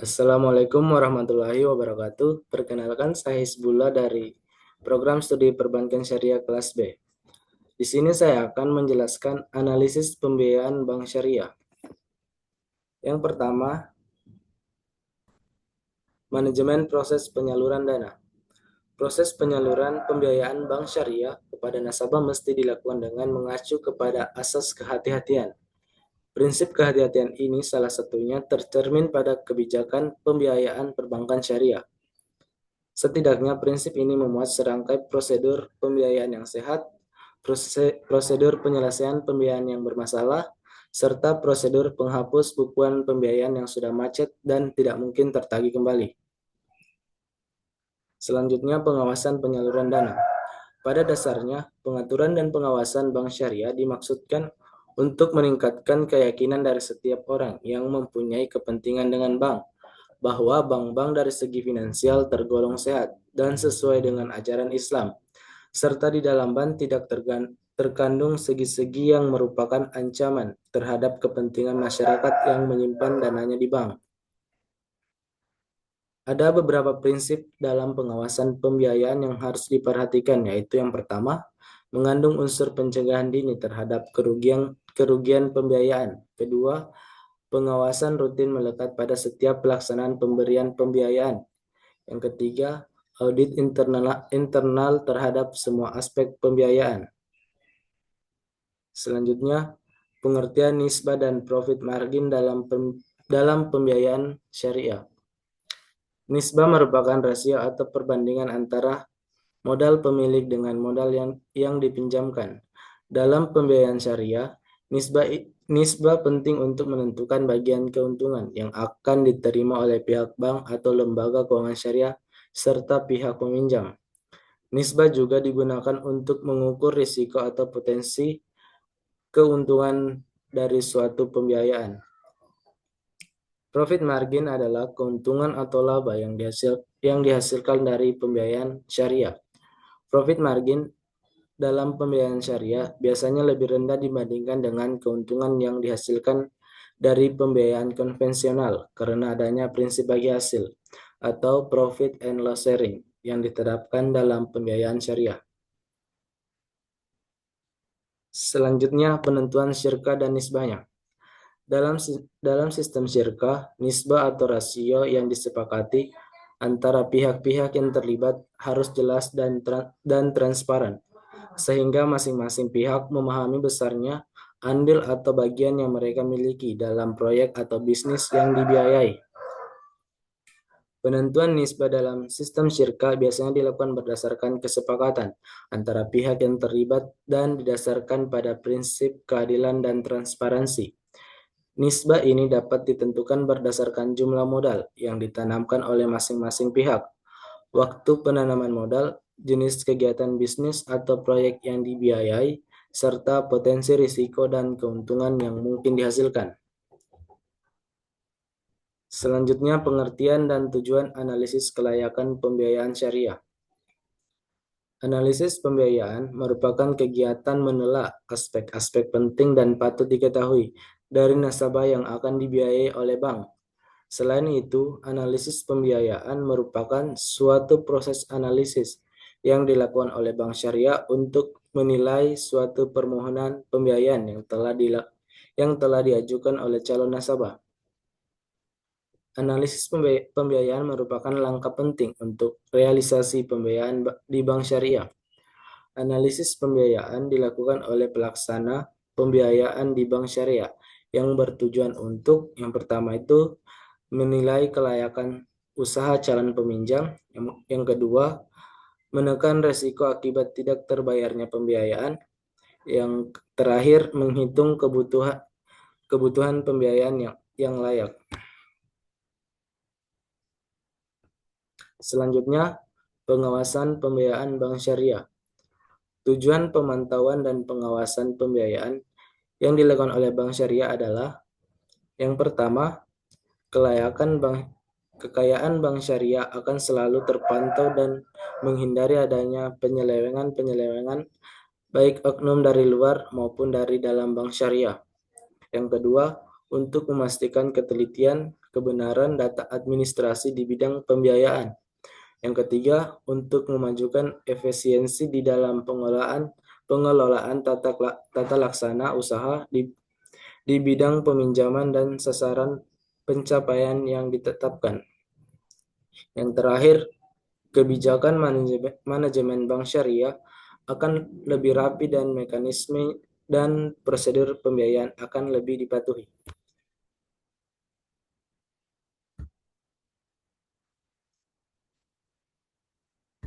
Assalamualaikum warahmatullahi wabarakatuh. Perkenalkan, saya Hizbullah dari Program Studi Perbankan Syariah kelas B. Di sini saya akan menjelaskan analisis pembiayaan bank syariah. Yang pertama, manajemen proses penyaluran dana. Proses penyaluran pembiayaan bank syariah kepada nasabah mesti dilakukan dengan mengacu kepada asas kehati-hatian. Prinsip kehati-hatian ini salah satunya tercermin pada kebijakan pembiayaan perbankan syariah. Setidaknya prinsip ini memuat serangkai prosedur pembiayaan yang sehat, prosedur penyelesaian pembiayaan yang bermasalah, serta prosedur penghapus bukuan pembiayaan yang sudah macet dan tidak mungkin tertagih kembali. Selanjutnya, pengawasan penyaluran dana. Pada dasarnya, pengaturan dan pengawasan bank syariah dimaksudkan untuk meningkatkan keyakinan dari setiap orang yang mempunyai kepentingan dengan bank bahwa bank-bank dari segi finansial tergolong sehat dan sesuai dengan ajaran Islam, serta di dalam bank tidak terkandung segi-segi yang merupakan ancaman terhadap kepentingan masyarakat yang menyimpan dananya di bank. Ada beberapa prinsip dalam pengawasan pembiayaan yang harus diperhatikan, yaitu yang pertama, mengandung unsur pencegahan dini terhadap kerugian pembiayaan. Kedua, pengawasan rutin melekat pada setiap pelaksanaan pemberian pembiayaan. Yang ketiga, audit internal terhadap semua aspek pembiayaan. Selanjutnya, pengertian nisbah dan profit margin dalam pembiayaan syariah. Nisbah merupakan rasio atau perbandingan antara modal pemilik dengan modal yang dipinjamkan. Dalam pembiayaan syariah, nisbah penting untuk menentukan bagian keuntungan yang akan diterima oleh pihak bank atau lembaga keuangan syariah serta pihak peminjam. Nisbah juga digunakan untuk mengukur risiko atau potensi keuntungan dari suatu pembiayaan. Profit margin adalah keuntungan atau laba yang dihasilkan dari pembiayaan syariah. Profit margin dalam pembiayaan syariah biasanya lebih rendah dibandingkan dengan keuntungan yang dihasilkan dari pembiayaan konvensional karena adanya prinsip bagi hasil atau profit and loss sharing yang diterapkan dalam pembiayaan syariah. Selanjutnya, penentuan syirkah dan nisbahnya. Dalam sistem syirkah, nisbah atau rasio yang disepakati antara pihak-pihak yang terlibat harus jelas dan transparan, sehingga masing-masing pihak memahami besarnya andil atau bagian yang mereka miliki dalam proyek atau bisnis yang dibiayai. Penentuan nisbah dalam sistem syirkah biasanya dilakukan berdasarkan kesepakatan antara pihak yang terlibat dan didasarkan pada prinsip keadilan dan transparansi. Nisbah ini dapat ditentukan berdasarkan jumlah modal yang ditanamkan oleh masing-masing pihak, waktu penanaman modal, jenis kegiatan bisnis atau proyek yang dibiayai, serta potensi risiko dan keuntungan yang mungkin dihasilkan. Selanjutnya, pengertian dan tujuan analisis kelayakan pembiayaan syariah. Analisis pembiayaan merupakan kegiatan menelaah aspek-aspek penting dan patut diketahui dari nasabah yang akan dibiayai oleh bank. Selain itu, analisis pembiayaan merupakan suatu proses analisis yang dilakukan oleh bank syariah untuk menilai suatu permohonan pembiayaan yang telah diajukan oleh calon nasabah. Analisis pembiayaan merupakan langkah penting untuk realisasi pembiayaan di bank syariah. Analisis pembiayaan dilakukan oleh pelaksana pembiayaan di bank syariah yang bertujuan untuk yang pertama itu menilai kelayakan usaha calon peminjam, yang kedua menekan resiko akibat tidak terbayarnya pembiayaan, yang terakhir menghitung kebutuhan pembiayaan yang layak. Selanjutnya, pengawasan pembiayaan bank syariah. Tujuan pemantauan dan pengawasan pembiayaan yang dilakukan oleh bank syariah adalah yang pertama, kekayaan bank syariah akan selalu terpantau dan menghindari adanya penyelewengan baik oknum dari luar maupun dari dalam bank syariah. Yang kedua, untuk memastikan ketelitian, kebenaran data administrasi di bidang pembiayaan. Yang ketiga, untuk memajukan efisiensi di dalam pengelolaan tata laksana usaha di bidang peminjaman dan sasaran pencapaian yang ditetapkan. Yang terakhir, kebijakan manajemen bank syariah akan lebih rapi dan mekanisme dan prosedur pembiayaan akan lebih dipatuhi.